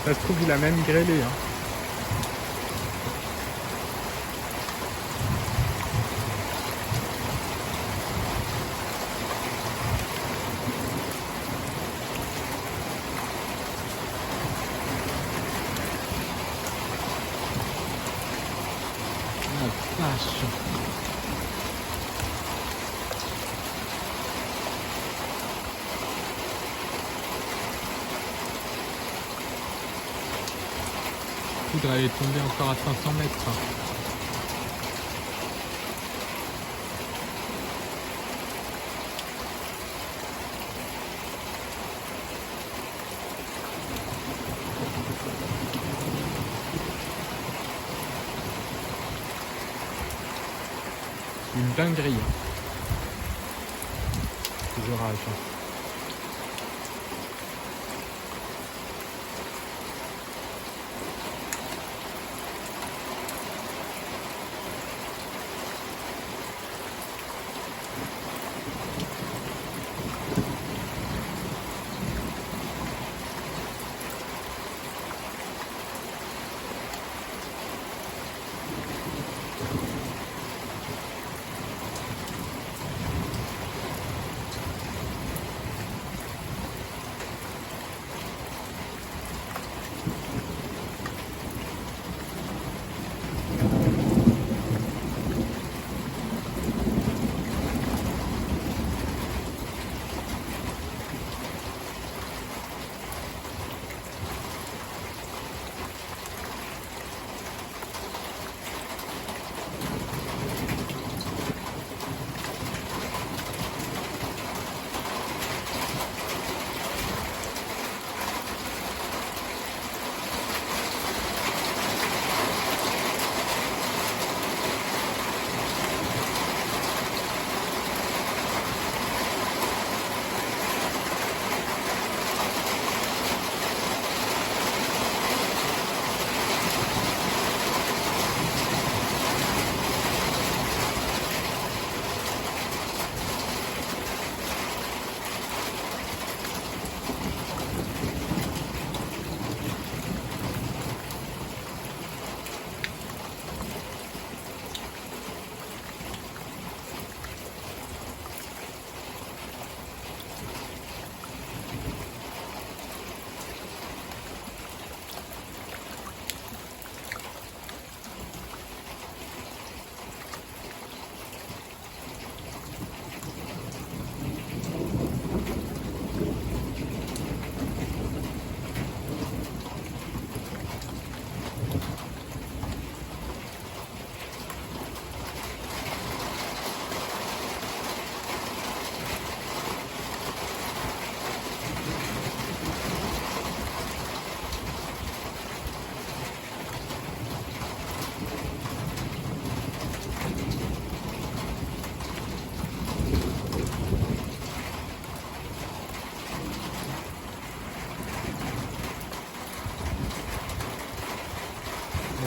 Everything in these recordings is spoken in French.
Ça se trouve, il a même grêlé. Hein. La vache. La poudre elle est tombée encore à 500 mètres. Une dinguerie. Ces orages.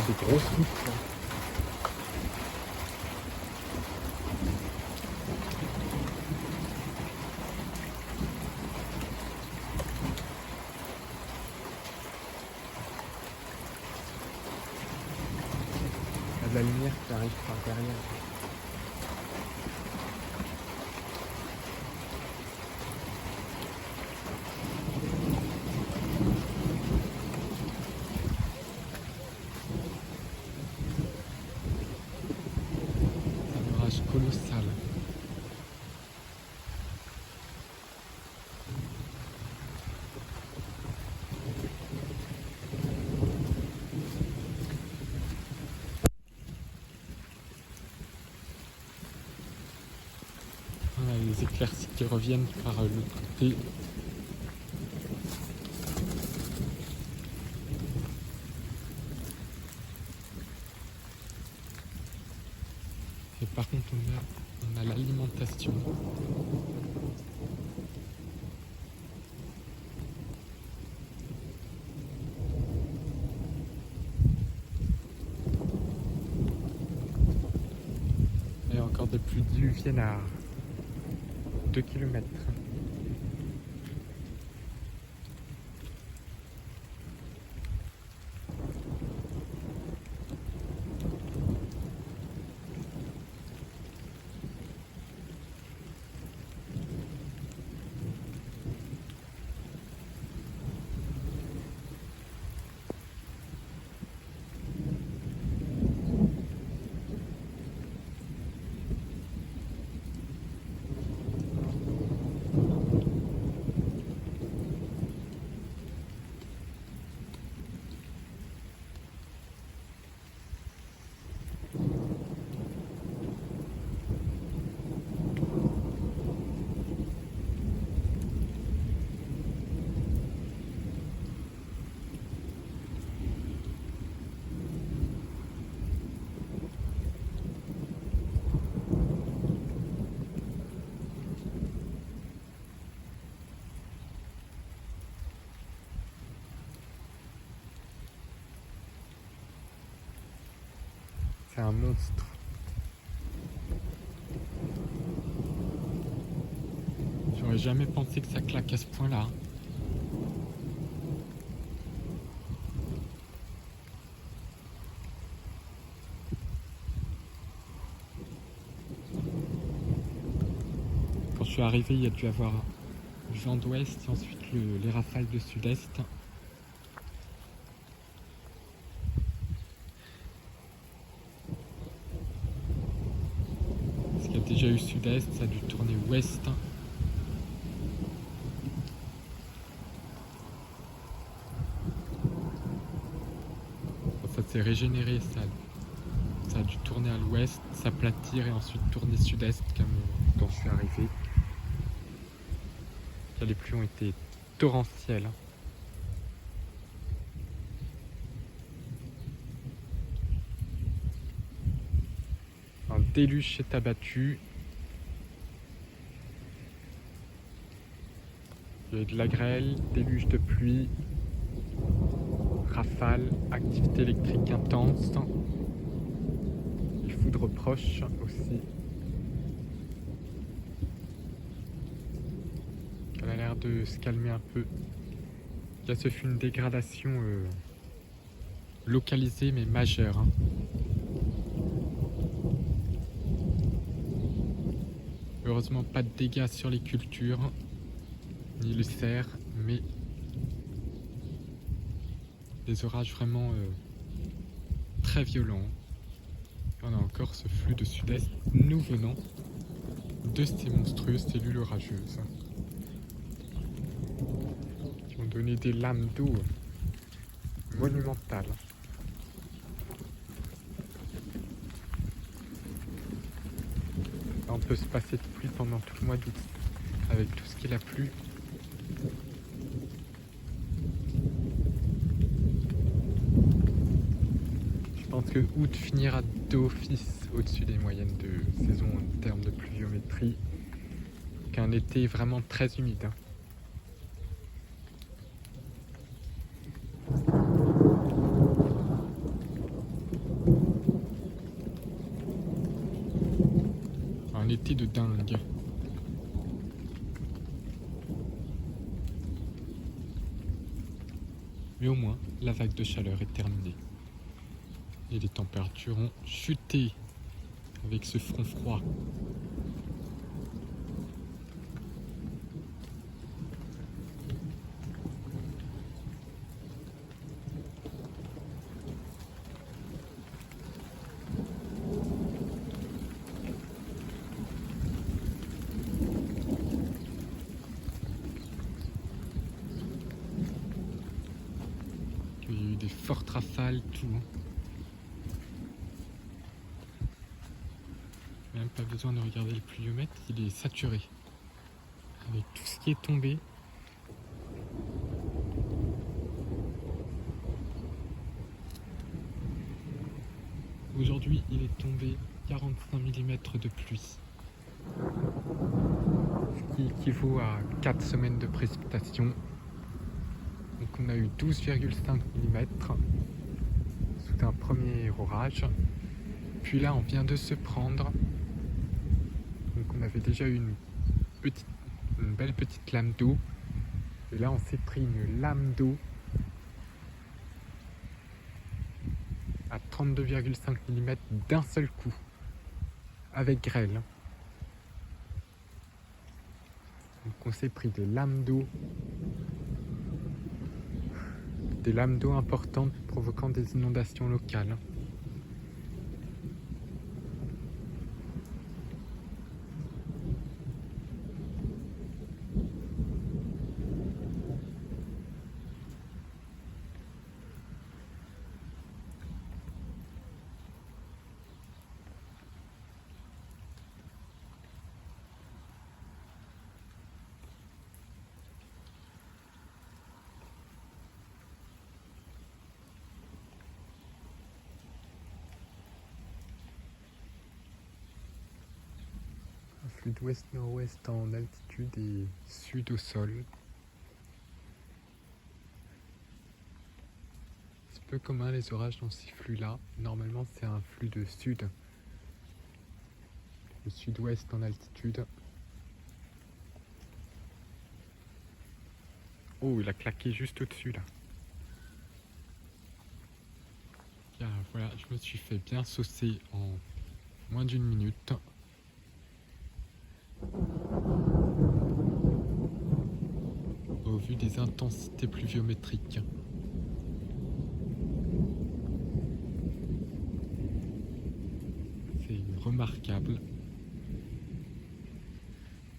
Des grosses routes. Il y a de la lumière qui arrive par derrière. Un orage colossal. Voilà, les éclaircies qui reviennent par l'autre côté. Et par contre, on a l'alimentation. Et encore des pluies diluviennes à 2 km. C'est un monstre. J'aurais jamais pensé que ça claque à ce point-là. Quand je suis arrivé, il y a dû avoir vent d'ouest et ensuite les rafales de sud-est. Parce qu'il y a déjà eu sud-est, ça a dû tourner ouest. Ça s'est régénéré, ça a dû tourner à l'ouest, s'aplatir et ensuite tourner sud-est comme quand je suis arrivé. Les pluies ont été torrentielles. Un déluge s'est abattu. Il y a eu de la grêle, déluge de pluie, rafales, activité électrique intense, les foudres proches aussi. Elle a l'air de se calmer un peu. Là, ce fut une dégradation localisée mais majeure. Heureusement, pas de dégâts sur les cultures, ni les serres, mais des orages vraiment très violents. On a encore ce flux de sud-est nous venant de ces monstrueuses cellules orageuses qui ont donné des lames d'eau monumentales. Là, on peut se passer de pluie pendant tout le mois d'août avec tout ce qu'il a plu. Je pense que août finira d'office au-dessus des moyennes de saison en termes de pluviométrie, qu'un été vraiment très humide. Un été de dingue. Mais au moins, la vague de chaleur est terminée. Et les températures ont chuté avec ce front froid. Il y a eu des fortes rafales, tout. Même pas besoin de regarder le pluviomètre, il est saturé. Avec tout ce qui est tombé. Aujourd'hui, il est tombé 45 mm de pluie. Ce qui équivaut à 4 semaines de précipitation. Donc on a eu 12,5 mm sous un premier orage. Puis là, on vient de se prendre. Donc on avait déjà eu une belle petite lame d'eau. Et là, on s'est pris une lame d'eau à 32,5 mm d'un seul coup, avec grêle. Donc on s'est pris des lames d'eau importantes provoquant des inondations locales. Sud-ouest-nord-ouest en altitude et sud au sol. peu commun les orages dans ces flux-là. Normalement, c'est un flux de sud, le sud-ouest en altitude. Oh, il a claqué juste au-dessus là. Bien, voilà, je me suis fait bien saucer en moins d'une minute. Au vu des intensités pluviométriques. C'est remarquable.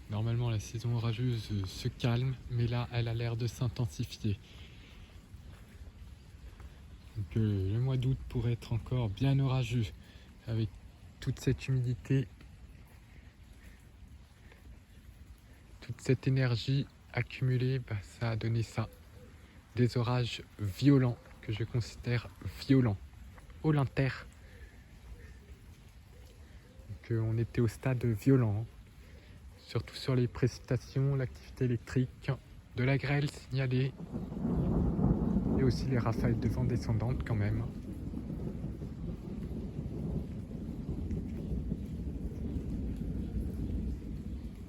Normalement, la saison orageuse se calme, mais là, elle a l'air de s'intensifier. Donc, le mois d'août pourrait être encore bien orageux, avec toute cette humidité, toute cette énergie accumulée, ça a donné ça. Des orages violents, que je considère violents. Olinter. Donc, on était au stade violent, surtout sur les précipitations, l'activité électrique, de la grêle signalée, et aussi les rafales de vent descendantes quand même.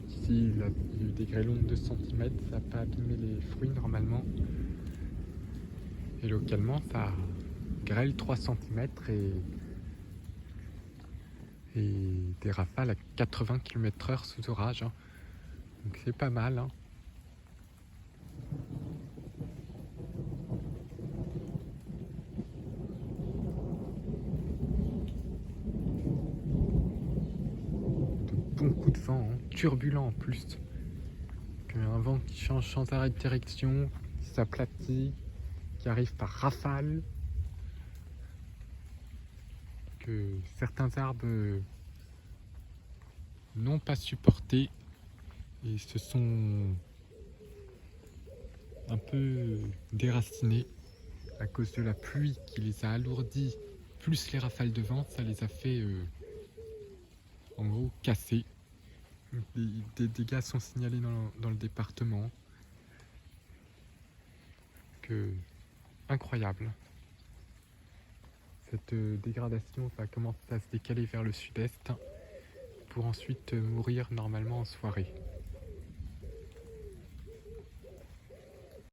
Ici, il y a eu des grêlons de 2 cm, ça n'a pas abîmé les fruits normalement. Et localement, ça grêle 3 cm et des rafales à 80 km/h sous orage. Donc c'est pas mal. De bons coups de vent, turbulent en plus. Un vent qui change sans arrêt de direction, qui s'aplatit, qui arrive par rafale. Que certains arbres n'ont pas supporté et se sont un peu déracinés à cause de la pluie qui les a alourdis, plus les rafales de vent, ça les a fait en gros casser. Des dégâts sont signalés dans le département. Incroyable. Cette dégradation va commencer à se décaler vers le sud-est pour ensuite mourir normalement en soirée.